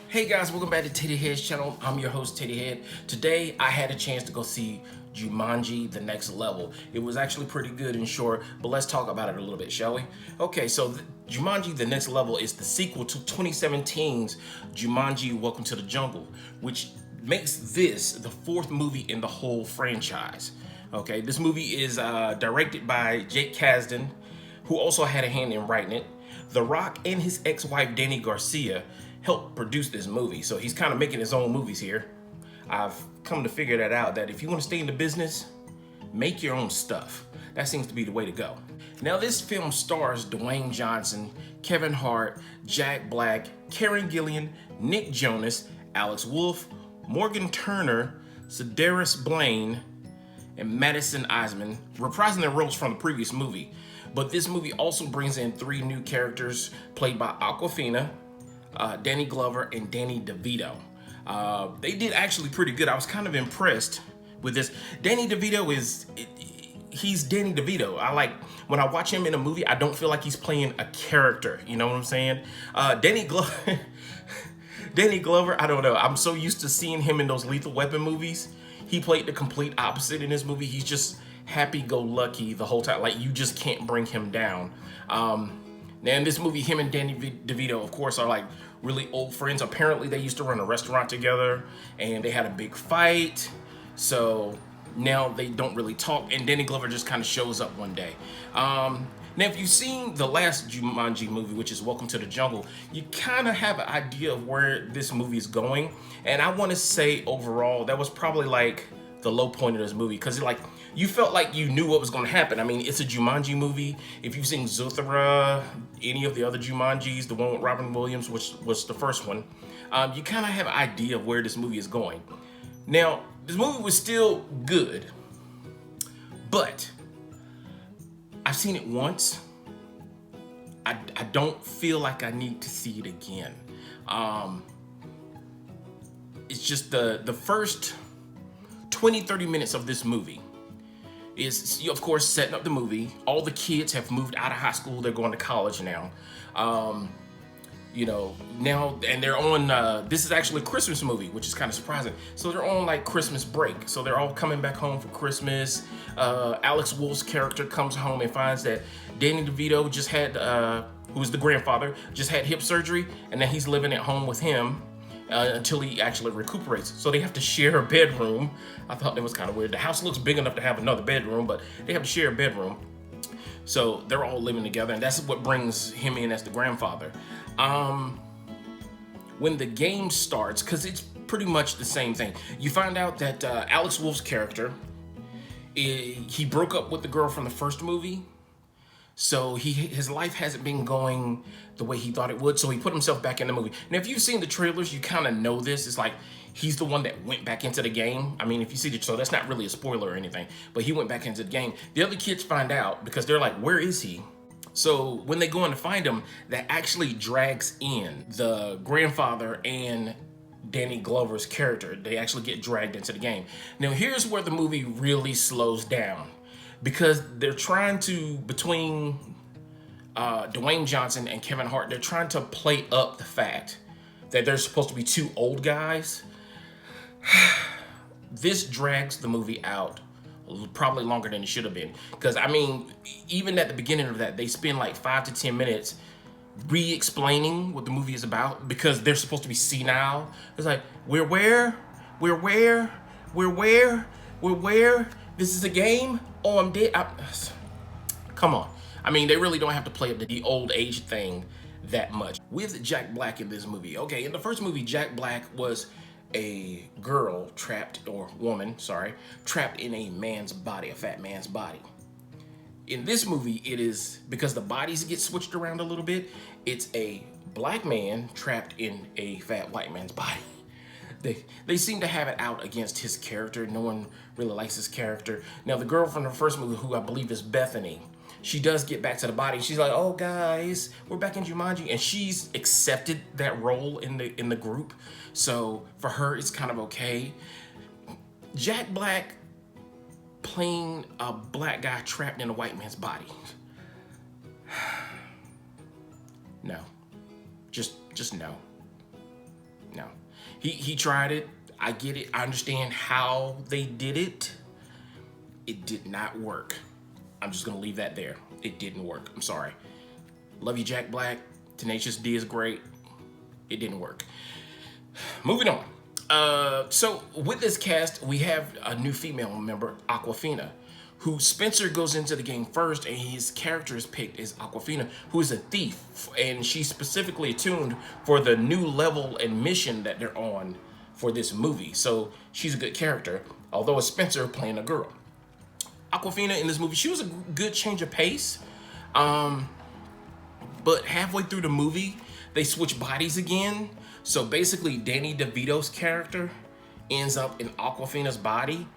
Hey guys, welcome back to Teddy Head's channel. I'm your host, Teddy Head. Today, I had a chance to go see Jumanji, The Next Level. It was actually pretty good and short, but let's talk about it a little bit, shall we? Okay, so Jumanji, The Next Level is the sequel to 2017's Jumanji, Welcome to the Jungle, which makes this the fourth movie in the whole franchise. Okay, this movie is directed by Jake Kasdan, who also had a hand in writing it. The Rock and his ex-wife Danny Garcia helped produce this movie, so he's kind of making his own movies here. I've come to figure that out, that if you want to stay in the business, make your own stuff. That seems to be the way to go. Now, this film stars Dwayne Johnson, Kevin Hart, Jack Black, Karen Gillan, Nick Jonas, Alex Wolff, Morgan Turner, Sedaris Blaine, and Madison Eisman, reprising their roles from the previous movie. But this movie also brings in three new characters played by Awkwafina, Danny Glover, and Danny DeVito. They did actually pretty good. I was kind of impressed with this. Danny DeVito he's Danny DeVito. When I watch him in a movie, I don't feel like he's playing a character. You know what I'm saying? Danny Glover, I don't know. I'm so used to seeing him in those Lethal Weapon movies. He played the complete opposite in this movie. He's just happy-go-lucky the whole time. Like, you just can't bring him down. Now in this movie, him and Danny DeVito, of course, are like really old friends. Apparently, they used to run a restaurant together, and they had a big fight. So now they don't really talk, and Danny Glover just kind of shows up one day. Now, if you've seen the last Jumanji movie, which is Welcome to the Jungle, you kind of have an idea of where this movie is going. And I want to say overall, that was probably like the low point of this movie, because you felt like you knew what was going to happen. I mean, it's a Jumanji movie. If you've seen Zothra, any of the other Jumanjis, the one with Robin Williams, which was the first one, you kind of have an idea of where this movie is going. Now, this movie was still good, but I've seen it once. I don't feel like I need to see it again. It's just the first 20-30 minutes of this movie is, of course, setting up the movie. All the kids have moved out of high school. They're going to college now. Now, and they're on, this is actually a Christmas movie, which is kind of surprising. So they're on like Christmas break. So they're all coming back home for Christmas. Alex Wolff's character comes home and finds that Danny DeVito just had, who's the grandfather, just had hip surgery, and then he's living at home with him until he actually recuperates. So they have to share a bedroom. I thought that was kind of weird. The house looks big enough to have another bedroom, but they have to share a bedroom. So they're all living together, and that's what brings him in as the grandfather. When the game starts, because it's pretty much the same thing, you find out that Alex Wolff's character, he broke up with the girl from the first movie. So his life hasn't been going the way he thought it would, so he put himself back in the movie. Now, if you've seen the trailers, you kind of know this. It's like he's the one that went back into the game. I mean, if you see so that's not really a spoiler or anything, but he went back into the game. The other kids find out because they're like, where is he? So when they go in to find him, that actually drags in the grandfather and Danny Glover's character. They actually get dragged into the game. Now, here's where the movie really slows down, because they're trying to, between Dwayne Johnson and Kevin Hart, they're trying to play up the fact that they're supposed to be two old guys. This drags the movie out probably longer than it should have been. Because, I mean, even at the beginning of that, they spend like 5 to 10 minutes re-explaining what the movie is about, because they're supposed to be senile. It's like, we're where? This is a game? Oh, I'm dead. Come on. I mean, they really don't have to play up the old age thing that much. With Jack Black in this movie, okay, in the first movie, Jack Black was a girl trapped in a man's body, a fat man's body. In this movie, it is, because the bodies get switched around a little bit, it's a black man trapped in a fat white man's body. They seem to have it out against his character. No one really likes his character. Now, the girl from the first movie, who I believe is Bethany, she does get back to the body. She's like, oh, guys, we're back in Jumanji. And she's accepted that role in the group. So for her, it's kind of okay. Jack Black playing a black guy trapped in a white man's body. No. Just no. No. He tried it. I get it. I understand how they did it. It did not work. I'm just gonna leave that there. It didn't work. I'm sorry. Love you, Jack Black. Tenacious D is great. It didn't work. Moving on. So with this cast, we have a new female member, Awkwafina, who Spencer goes into the game first, and his character is picked as Awkwafina, who is a thief, and she's specifically attuned for the new level and mission that they're on for this movie. So she's a good character, although it's Spencer playing a girl. Awkwafina in this movie, she was a good change of pace, but halfway through the movie, they switch bodies again. So basically, Danny DeVito's character ends up in Awkwafina's body.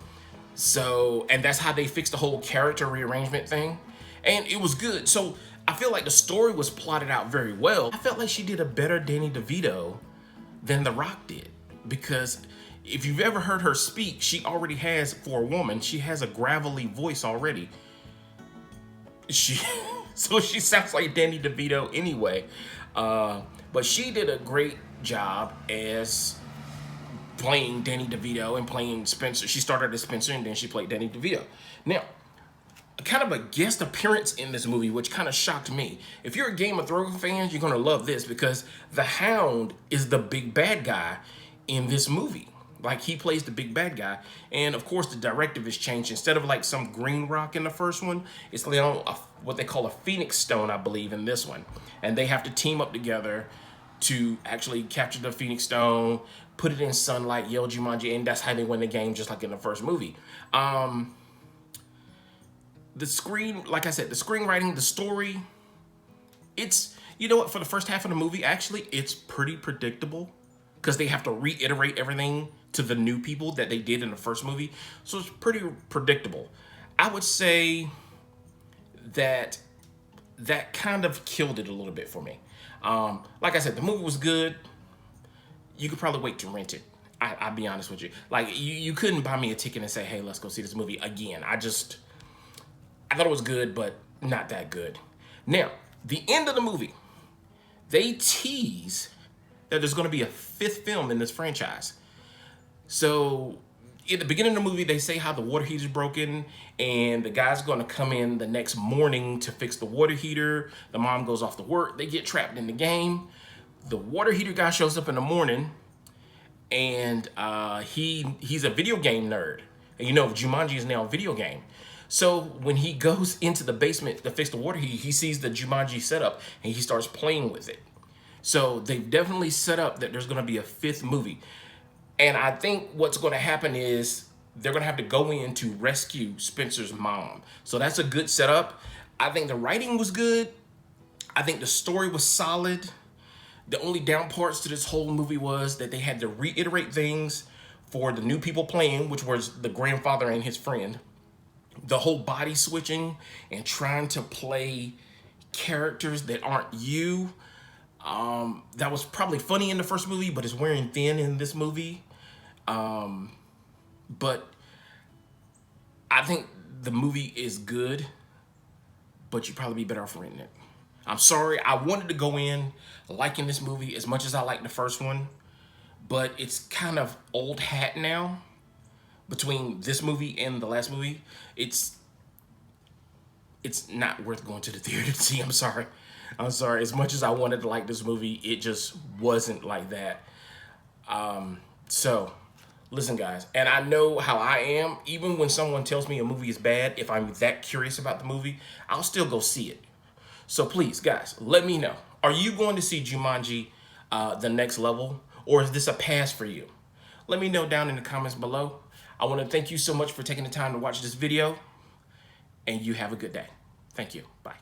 So, and that's how they fixed the whole character rearrangement thing. And it was good. So I feel like the story was plotted out very well. I felt like she did a better Danny DeVito than The Rock did. Because if you've ever heard her speak, she already has, for a woman, she has a gravelly voice already. So she sounds like Danny DeVito anyway. But she did a great job as playing Danny DeVito and playing Spencer. She started as Spencer and then she played Danny DeVito. Now, kind of a guest appearance in this movie, which kind of shocked me. If you're a Game of Thrones fan, you're gonna love this because the Hound is the big bad guy in this movie. Like, he plays the big bad guy. And of course the directive has changed. Instead of like some green rock in the first one, it's what they call a Phoenix Stone, I believe, in this one. And they have to team up together to actually capture the Phoenix Stone, put it in sunlight, yell Jumanji, and that's how they win the game, just like in the first movie. The like I said, the screenwriting, the story, it's, you know what, for the first half of the movie, actually, it's pretty predictable because they have to reiterate everything to the new people that they did in the first movie. So it's pretty predictable. I would say that kind of killed it a little bit for me. Like I said, the movie was good. You could probably wait to rent it. I'll be honest with you. Like, you couldn't buy me a ticket and say, hey, let's go see this movie again. I thought it was good, but not that good. Now, the end of the movie, they tease that there's going to be a 5th film in this franchise. So in the beginning of the movie, they say how the water heater's broken and the guy's going to come in the next morning to fix the water heater. The mom goes off to work. They get trapped in the game. The water heater guy shows up in the morning, and he's a video game nerd. And you know, Jumanji is now a video game. So when he goes into the basement to fix the water heater, he sees the Jumanji setup and he starts playing with it. So they've definitely set up that there's going to be a 5th movie. And I think what's going to happen is they're going to have to go in to rescue Spencer's mom. So that's a good setup. I think the writing was good. I think the story was solid. The only down parts to this whole movie was that they had to reiterate things for the new people playing, which was the grandfather and his friend. The whole body switching and trying to play characters that aren't you. That was probably funny in the first movie, but it's wearing thin in this movie. But I think the movie is good, but you'd probably be better off renting it. I'm sorry, I wanted to go in liking this movie as much as I liked the first one, but it's kind of old hat now. Between this movie and the last movie, it's not worth going to the theater to see. I'm sorry. As much as I wanted to like this movie, it just wasn't like that. So, listen, guys, and I know how I am. Even when someone tells me a movie is bad, if I'm that curious about the movie, I'll still go see it. So please, guys, let me know. Are you going to see Jumanji, the next level, or is this a pass for you? Let me know down in the comments below. I want to thank you so much for taking the time to watch this video, and you have a good day. Thank you. Bye.